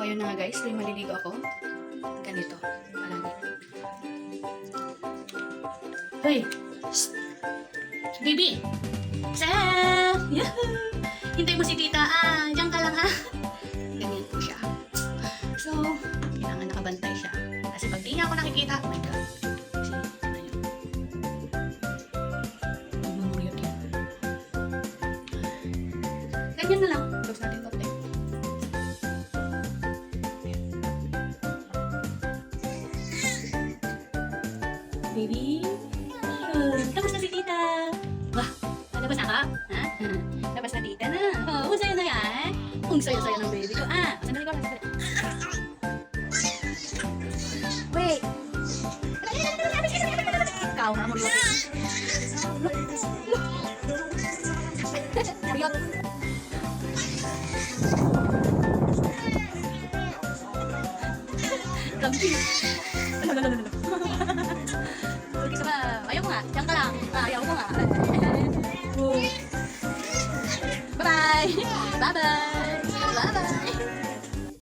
ayun na nga guys, tuwing maliligo ako, ganito, palagi. Hoy! Shh! Baby! Sam! Yahoo! Hintay mo si tita, diyan ka lang ha. Ganyan po siya. So, kailangan nakabantay siya. Kasi pag di niya ako nakikita, oh my god. Kasi, ano yun? Mamumuyot yun. Ganyan na lang. Close natin ito. Baby? Tapos na si tita. Wah, labas na ka? Ha? Labas na tita na. Oh, ang saya na yan. Ang saya-saya ng baby ko. Sandali ko lang, sandali. Wait. Ikaw, ha? Mario. Mario. Lampi. Sige ba? Ayaw mo nga. Diyan ka lang. Ayaw mo nga. Bye-bye. Bye-bye. Bye-bye.